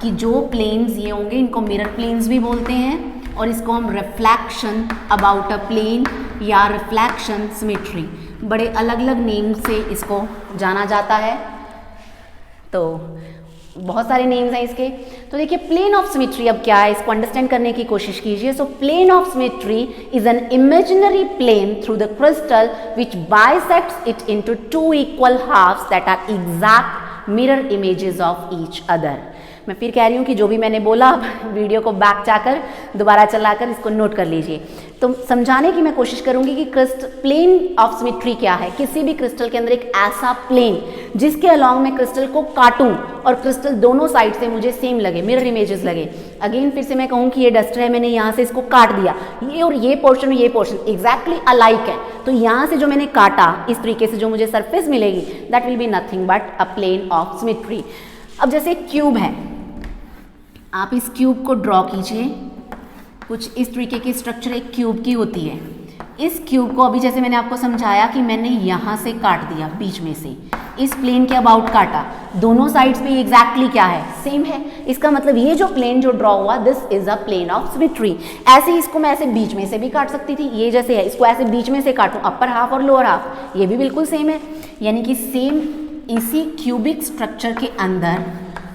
कि जो प्लेन्स ये होंगे इनको मिरर प्लेन्स भी बोलते हैं, और इसको हम रिफ्लेक्शन अबाउट अ प्लेन या रिफ्लेक्शन सिमेट्री, बड़े अलग अलग नेम से इसको जाना जाता है। तो बहुत सारे नेम्स हैं इसके। तो देखिए प्लेन ऑफ सिमेट्री अब क्या है, इसको अंडरस्टैंड करने की कोशिश कीजिए। So plane of symmetry is an imaginary plane through the crystal which bisects it into 2 equal halfs that are exact mirror images of each other. मैं फिर कह रही हूँ कि जो भी मैंने बोला वीडियो को बैक जाकर दोबारा चलाकर इसको नोट कर लीजिए। तो समझाने की मैं कोशिश करूँगी कि प्लेन ऑफ सिमेट्री क्या है। किसी भी क्रिस्टल के अंदर एक ऐसा प्लेन जिसके अलॉन्ग मैं क्रिस्टल को काटूं और क्रिस्टल दोनों साइड से मुझे सेम लगे, मिरर इमेजेस लगे। अगेन फिर से मैं कहूँ कि ये डस्टर है, मैंने यहाँ से इसको काट दिया, ये और ये पोर्शन एग्जैक्टली अलाइक है, तो यहाँ से जो मैंने काटा इस तरीके से जो मुझे सरफेस मिलेगी that will be nothing but a plane of symmetry. अब जैसे क्यूब है, आप इस क्यूब को ड्रॉ कीजिए। कुछ इस तरीके की स्ट्रक्चर एक क्यूब की होती है। इस क्यूब को अभी जैसे मैंने आपको समझाया कि मैंने यहाँ से काट दिया, बीच में से इस प्लेन के अबाउट काटा, दोनों साइड्स पे एग्जैक्टली क्या है, सेम है। इसका मतलब ये जो प्लेन जो ड्रॉ हुआ this is a plane of symmetry. ऐसे ही इसको मैं ऐसे बीच में से भी काट सकती थी, ये जैसे है इसको ऐसे बीच में से काटूं, अपर हाफ और लोअर हाफ, ये भी बिल्कुल सेम है। यानी कि सेम इसी क्यूबिक स्ट्रक्चर के अंदर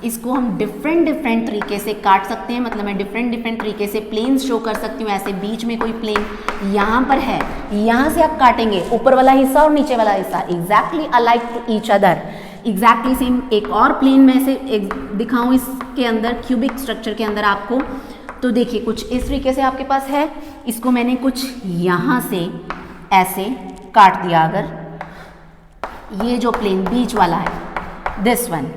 इसको हम डिफरेंट तरीके से काट सकते हैं। मतलब मैं डिफरेंट तरीके से प्लेन्स शो कर सकती हूँ। ऐसे बीच में कोई प्लेन यहाँ पर है, यहाँ से आप काटेंगे ऊपर वाला हिस्सा और नीचे वाला हिस्सा exactly alike to each other, exactly same. एक और प्लेन में से दिखाऊँ इसके अंदर, क्यूबिक स्ट्रक्चर के अंदर आपको, तो देखिए कुछ इस तरीके से आपके पास है। इसको मैंने कुछ यहाँ से ऐसे काट दिया, अगर ये जो प्लेन बीच वाला है दिस वन,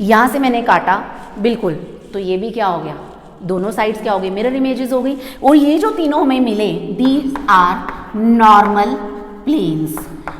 यहाँ से मैंने काटा बिल्कुल, तो ये भी क्या हो गया, दोनों साइड्स क्या हो गई, मिरर इमेजेस हो गई। और ये जो तीनों हमें मिले दीज आर नॉर्मल प्लेन्स।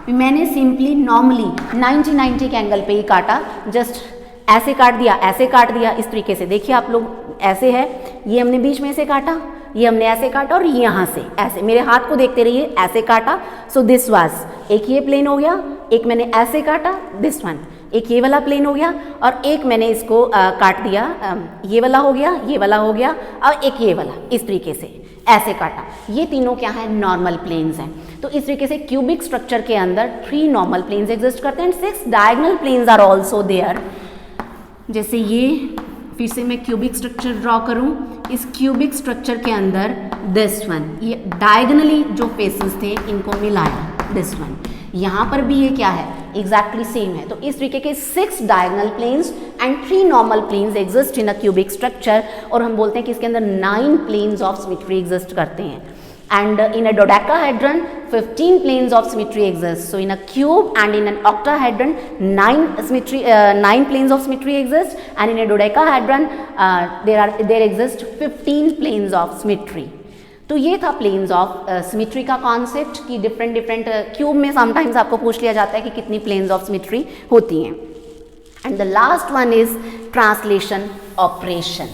मैंने सिंपली नॉर्मली 90 के एंगल पे ही काटा, जस्ट ऐसे काट दिया, ऐसे काट दिया, इस तरीके से। देखिए आप लोग ऐसे है, ये हमने बीच में से काटा, ये हमने ऐसे काटा, और यहाँ से ऐसे, मेरे हाथ को देखते रहिए, ऐसे काटा। सो दिस वाज, एक ये प्लेन हो गया, एक मैंने ऐसे काटा दिस वन, एक ये वाला प्लेन हो गया, और एक मैंने इसको काट दिया, ये वाला हो गया, ये वाला हो गया, और एक ये वाला, इस तरीके से ऐसे काटा। ये तीनों क्या है, नॉर्मल प्लेन्स हैं। तो इस तरीके से क्यूबिक स्ट्रक्चर के अंदर 3 नॉर्मल प्लेन्स एग्जिस्ट करते हैं and 6 diagonal planes are also there. जैसे ये फिर से मैं क्यूबिक स्ट्रक्चर ड्रॉ करूं, इस क्यूबिक स्ट्रक्चर के अंदर दिस वन, ये डायगोनली जो फेसेस थे इनको मिलाया, दिस वन, यहाँ पर भी ये क्या है, एग्जैक्टली सेम है। तो इस तरीके के 6 diagonal planes and 3 normal planes exist in a cubic structure, और हम बोलते हैं कि इसके अंदर 9 प्लेन्स ऑफ सिमेट्री एग्जिस्ट करते हैं। And in a डोडेकाहेड्रन 15 planes of symmetry exist. So in a cube and in an octahedron 9 planes of symmetry exist, and in a dodecahedron there exist 15 planes of symmetry. तो ये था planes of symmetry का concept कि different cube में sometimes आपको पूछ लिया जाता है कि कितनी प्लेन्स ऑफ सिमेट्री होती हैं। And the last one is translation operation.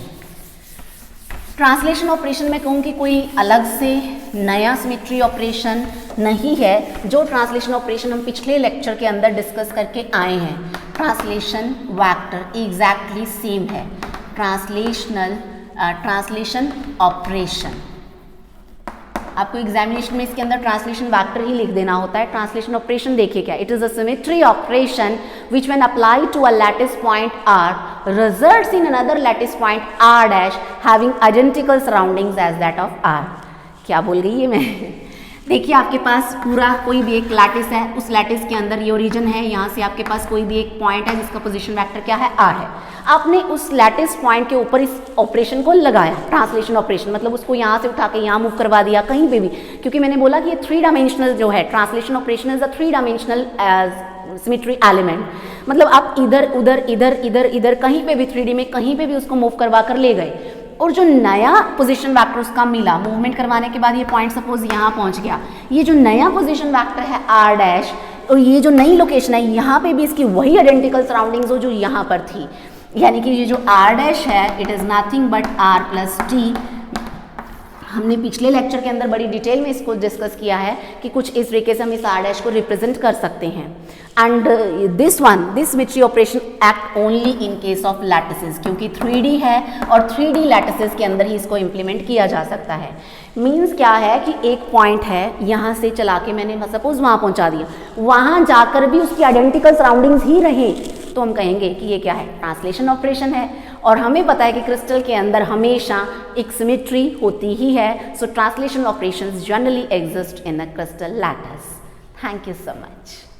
Translation operation में कहूँ कि कोई अलग से नया सिमेट्री ऑपरेशन नहीं है, जो ट्रांसलेशन ऑपरेशन हम पिछले लेक्चर के अंदर डिस्कस करके आए हैं। ट्रांसलेशन वेक्टर एग्जैक्टली सेम है, ट्रांसलेशन ऑपरेशन। आपको एग्जामिनेशन में इसके अंदर ट्रांसलेशन वेक्टर ही लिख देना होता है। ट्रांसलेशन ऑपरेशन देखिए क्या, it is a symmetry operation which when applied to a lattice point R results in another lattice point R dash having identical surroundings as that of R। क्या बोल गई ये मैं देखिए आपके पास पूरा कोई भी एक लैटिस है, उस लैटिस के अंदर ये ओरिजिन है, यहाँ से आपके पास कोई भी एक पॉइंट है जिसका पोजीशन वेक्टर क्या है, r है। आपने उस लैटिस पॉइंट के ऊपर इस ऑपरेशन को लगाया, ट्रांसलेशन ऑपरेशन, मतलब उसको यहाँ से उठा के यहाँ मूव करवा दिया कहीं पे भी, क्योंकि मैंने बोला कि ये 3 डायमेंशनल जो है translation operation is a 3 dimensional symmetry element, मतलब आप इधर उधर इधर इधर इधर कहीं पे भी 3D में कहीं पे भी उसको मूव करवा कर ले गए, और जो नया पोजीशन वेक्टर उसका मिला मूवमेंट करवाने के बाद, ये पॉइंट सपोज यहाँ पहुँच गया, ये जो नया पोजीशन वेक्टर है r डैश, और ये जो नई लोकेशन है यहाँ पे भी इसकी वही आइडेंटिकल सराउंडिंग्स हो जो यहाँ पर थी, यानी कि ये जो r डैश है it is nothing but r plus T. हमने पिछले लेक्चर के अंदर बड़ी डिटेल में इसको डिस्कस किया है कि कुछ इस तरीके से हम इस r डैश को रिप्रेजेंट कर सकते हैं। And this symmetry operation act only in case of lattices, क्योंकि 3D है और 3D लैटिसेस के अंदर ही इसको इम्प्लीमेंट किया जा सकता है। मीन्स क्या है कि एक पॉइंट है, यहाँ से चला के मैंने सपोज वहाँ पहुँचा दिया, वहाँ जाकर भी उसकी आइडेंटिकल सराउंडिंग्स ही रहे, तो हम कहेंगे कि ये क्या है, ट्रांसलेशन ऑपरेशन है। और हमें पता है कि क्रिस्टल के अंदर हमेशा एक सिमेट्री होती ही है, so translation operations generally exist in a crystal lattice. Thank you so much.